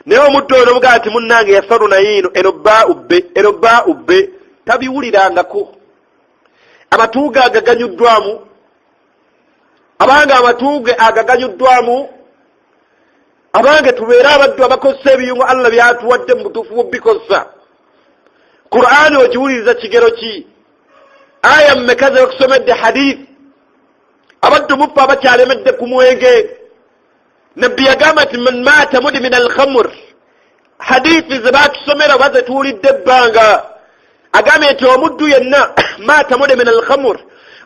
Naye omuddu ono mugaa nti munnange yasalu nayiino eno bba ubbe tabiwulirangako. Amatu ge agaganyuddwamu, abanga amatu ge agaganyuddwamu, abange tubeere abaddu abakozesa ebiyungu Allah byatuwadde mu butuufu bubbikozesa. Qur'ani ogiwuliriza kigero ki? Aya mmeka ze bakusomedde hadith? Abaddu muffa abakyalemedde ku mwenge. Nabbi yagamba nti man maata mudmina al-khamr, hadithi ze batusomera baze tuwulidde ebbanga. Agambye nti omuddu yenna maata mudmina al-khamr,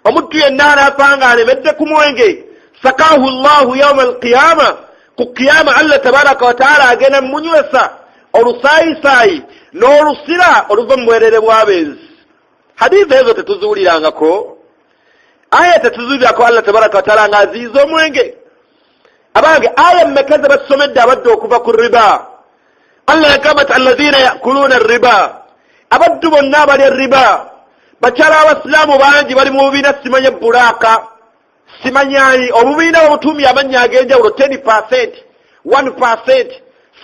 omuddu yenna anaafanga alemedde ku mwenge, sakahu Allahu yawma al-qiyama, ku qiyama Allah tabaraka wa ta'ala agenda munywesa olusaayisayi n'olusira oluva mu bwerere bw'abeezi. Hadithi ezo tetuziwulirangako, aya tetuziwulirako Allah tabaraka wa ta'ala ng'aziyiza omwenge. Abange aya mmeka ze batusomedde abadde okuva ku riba? Allah yagamba nti alladhina ya'kuluna riba, abaddu bonna abalya riba. Bakyala abasiraamu bangi bali mu bubiina simanya Bulaaka, simanyaani obubiina obutumya amannya ag'enjawulo 10%, 1%,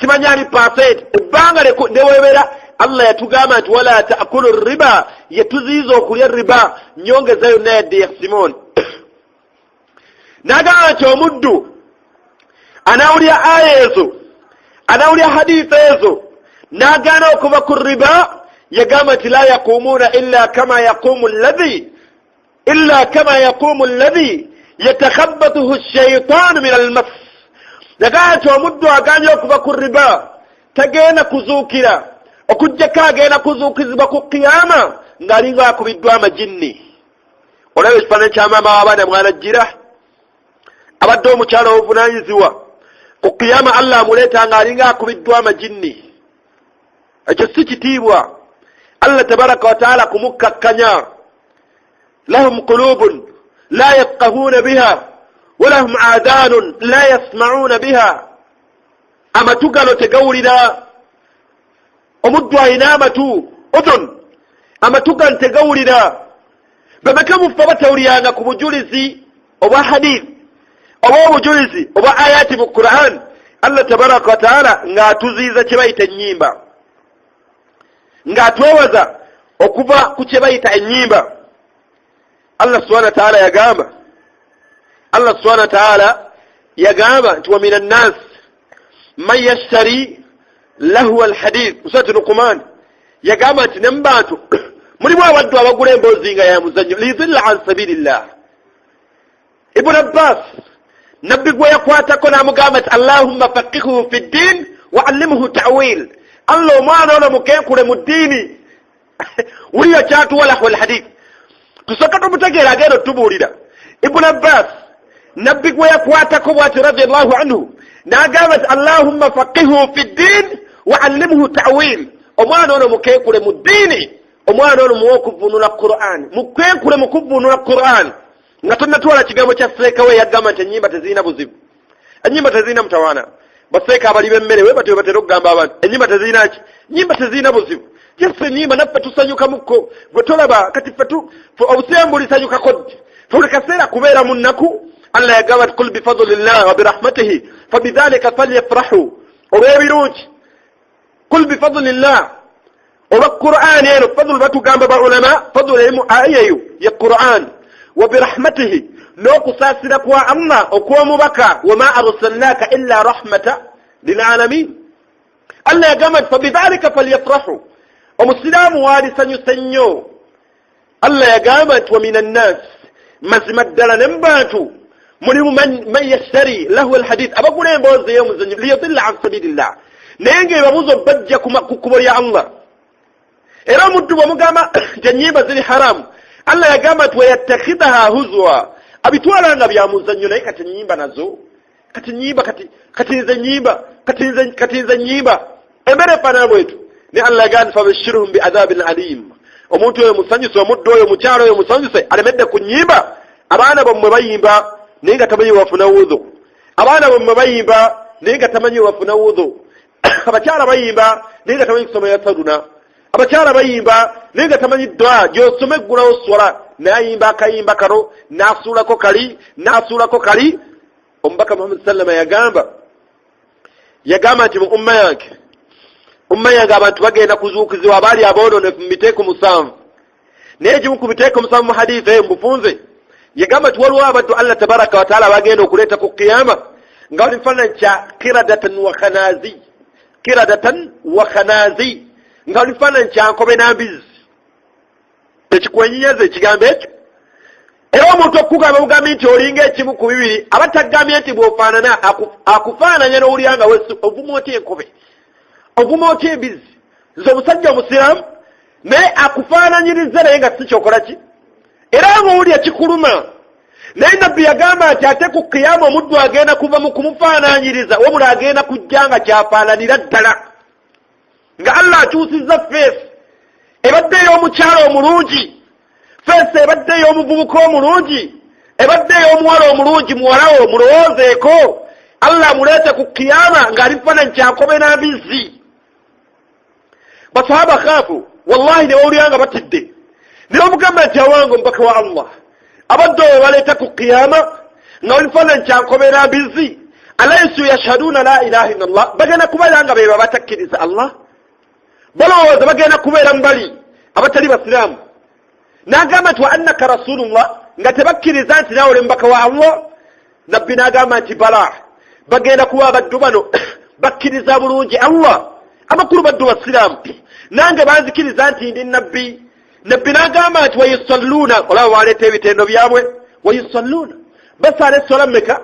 simanyaani percent. Ebbanga neweebera Allah yatugamba nti wala ta'kulu riba, yetuziyiza okulya riba, nyongeza yonna yadde ya Simoni. N'agamba nti omuddu anawulya aya ezo, anawulya hadithi ezo, n'agaana okuva ku riba, yagamba nti la yaqumuna illa kama yaqumu alladhi yatakhabbathu ash-shaytanu min al-mas. Yagamba nti omuddu aganye okuva ku riba tagenda kuzuukira, okujjako agenda kuzuukizibwa ku qiyama ng'alinga akubiddwa amajinni. Olaba ekifaananyi kya maama w'abaana mwanajjira, abadde omukyala obuvunaanyizibwa, ku qiyama Allah amuleeta ng'alinga akubiddwa amajinni. Ekyo si kitiibwa. Allah tabaraka wa ta'ala kumukkakkanya. Lahum qulubun la yafqahuna biha wa lahum adhanun la yasma'una biha. Amatu gano tegawulira, omuddu alina amatu udhun amatu gantegawulira bameka mufa batawuliranga ku bujulizi obwa hadith oba obujulizi obwa ayati mu Qur'an. Allah tabaraka wa taala ng'atuziiza kye bayita ennyimba, ng'atwewaza okuva ku kye bayita ennyimba. Allah subhanahu wa ta'ala yagamba nti wa minan nas man yashtari lahu alhadith. Suratu Luqman yagamba nti ne mu bantu mulimu abaddu abagula emboozi nga ya muzannyo liyudilla an sabilillah. Ibn Abbas nabbi gwe yakwatako n'amugamba nti Allahumma faqihuhu fi ddin wa allimhu ta'wil. Allah omwana ono mukenkule mu ddiini wuliyo kyatuwalahu alhadith. Tusooka tumutegeera agenda otubuulira. Ibn Abbas nabbi gwe yakwatako bw'ati radiyallahu anhu n'agamba nti Allahumma faqihuhu fi ddin wa allimhu ta'wil. Omwana ono mukenkule mu ddiini, omwana ono muwe okuvvuunula Qur'an, mukenkule mu kuvvuunula Qur'an. Nga tonnatwala kigambo kya seeka we yagamba nti ennyimba tezirina buzibu, ennyimba tezirina mutawaana. Baseeka abali b'emmere we batyo batera okugamba abantu ennyimba tezirina ki, ennyimba tezirina buzibu. Yesu ennyimba naffe tusanyuka mukko gwe tolaba kati ffe obusembuli sanyukako ddi buli kaseera kubeera mu nnaku. Allah yagamba nti qul bifadlillah wa birahmatihi fabidhalika falyafrahu. olw'ebirungi qul bifadlillah olwa Qur'an eno fadlu batugamba ba ulama fadlu elimu ayayo ya Qur'an wa birahmatihi n'okusaasira kwa Allah okw'omubaka wama arsalnaka illa rahmata lilalamin. Allah yagamba nti fabidhalika falyafrahu. Omusiraamu waalisanyusa nnyo. Allah yagamba nti wa minan nas mazima ddala ne mu bantu mulimu man yashtari lahu alhadith abagula emboozi ey'omuzannyo liyudilla an sabilillah naye ng'ebabuza bajja ku kkubo lya Allah. Era omuddu bw'omugamba nti ennyimba ziri haramu, Allah yagamba nti wayattakhidaha huzwa abitwala nga bya muzannyo. Naye kati ennyimba nazo kati nze ennyimba emmere efaanana bwetu ne Allah yagamba nti fabashshirhum bi'adhabin alim. Omuntu oyo musanyuse, omuddu oyo mukyalo oyo musanyuse alemedde ku nnyimba. Abaana bammwe bayimba naye nga tamanyi wafuna wudhu, abaana bammwe bayimba naye nga tamanyi wafuna wudhu. Abakyala bayimba naye nga tamanyi kusoma yasaluna, abakyala bayimba naye nga tamanyi dua gy'osoma eggulawo swala. Nayimba akayimba kano n'asuulako kali. Omubaka Muhammad sallama yagamba nti mu umma yange abantu bagenda kuzuukizibwa abaali aboononefu mu miteeko 7 naye egimu ku miteeko 7 mu hadithi mbufunze yagamba nti waliwo abaddu Allah tabaraka wa taala bagenda okuleeta ku qiyama nga bali mufaananyi kya kiradatan wa khanazi nga bali mufaananyi kya nkobe n'ambizi. Tekikwenyinyeze ekigambo ekyo. Era omuntu okukugamba mugambi nti olinga ekimu ku bibiri aba taggambye nti bw'ofaanana akufaananya n'owulira nga ovuma otya enkobe, ovuma otya embizi. Nze omusajja omusiraamu naye akufaananyiriza naye nga si kyokola ki. Era ng'owulya kikuluma. Naye nabbi yagamba nti ate ku qiyama omuddu agenda kuva mu kumufaananyiriza wabula agenda kujja nga kyafaananira ddala. Nga Allah akyusizza feesi ebadde ey'omukyalo omulungi, feesi ebadde ey'omuvubuka omulungi, ebadde ey'omuwala omulungi, muwalawo mulowoozeeko. Allah amuleete ku qiyama ng'ali mufaananyi kyankobe n'ambizzi. Basahaba khaafu wallahi ne bawulira nga batidde ne bamugamba nti awange omubaka wa Allah abadde oyo baleeta ku qiyama nga bali mufaananyi kyankobe n'ambizzi alaysu yashhaduuna la ilaha illa Allah. Bagenda kubeera nga beba batakkiriza Allah, balowooza bagenda kubeera mbali abatali basiraamu. N'agamba nti wa annaka rasulullah nga tebakkiriza nti naawe oli mubaka wa Allah. Nabbi n'agamba nti bala bagenda kuba abaddu bano bakkiriza bulungi Allah, amakulu baddu basiraamu nange banzikiriza nti ndi nabbi. Nabbi n'agamba nti wayusalluuna, olaba baleeta ebitendo byabwe, wayusalluuna basaala essola mmeka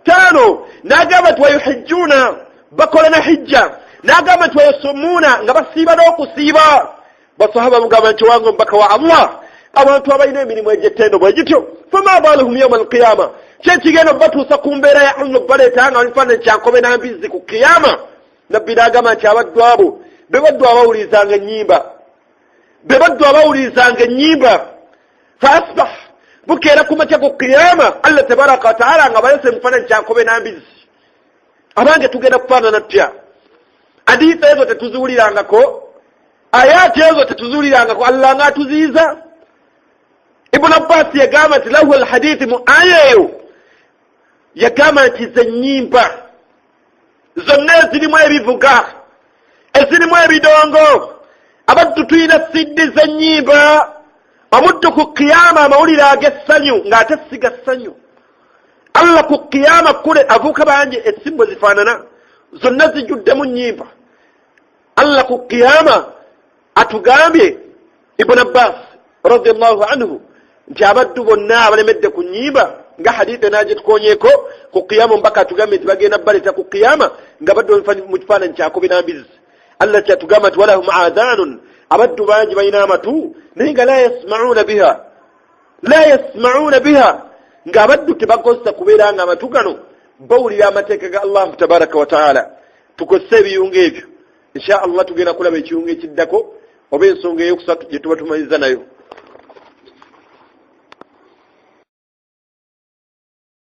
5. N'agamba nti wayuhijjuuna bakola na hijja. N'agamba nti wayasumuuna nga basiiba n'okusiiba. Basahaba mugamba nti wange omubaka wa Allah abantu abalina emirimu egy'ettendo bwe gityo fama baaluhum yawma alqiyama kyekigenda batuusa ku mbeera ya Allah baleeta nga bifaananyi kyankobe n'ambizzi ku qiyama. Nabbi n'agamba nti abaddu abo be baddu abawulirizanga ennyimba fa asbah bukeera ku makya ku qiyama Allah tabaraka wa taala nga balese mufaananyi kyankobe n'ambizzi. Abange tugenda kufaanana tutya? Hadithi ezo tetuziwulirangako ayati ezo tetuzuliranga ku Allah nga atuziiza. Ibn Abbas yagamba nti lahu alhadithi mu aya eyo yagamba nti zenyimba zonna ezirimu ebivuga ezirimu ebidongo abaddu tuyina siddi zenyimba omuddu ku kiyama amawulire ag'essanyu ng'ate si ga ssanyu. Allah ku kiyama kule avuuka bangi essimbo zifaanana zonna zijjuddemu nnyimba. Allah ku kiyama atugambye Ibn Abbas radiyallahu anhu nti abaddu bonna abalemedde ku nnyimba nga hadithi naje tukonyeeko ku kiyama mpaka atugambye nti bagenda baleta ku kiyama nga baddu mu kifaananyi kyakubi n'ambizi. Allah kyatugamba nti walahum aadhanun abaddu bangi balina amatu naye nga la yasma'una biha nga abaddu tebakozesa kubeera nga amatu gano bawulira amateeka ga Allah tabaraka wa taala. Tukozese ebiyungu ebyo insha Allah tugenda kulaba ekiyungu ekiddako oba ensonga eyokusatu gye tuba tumaliza nayo.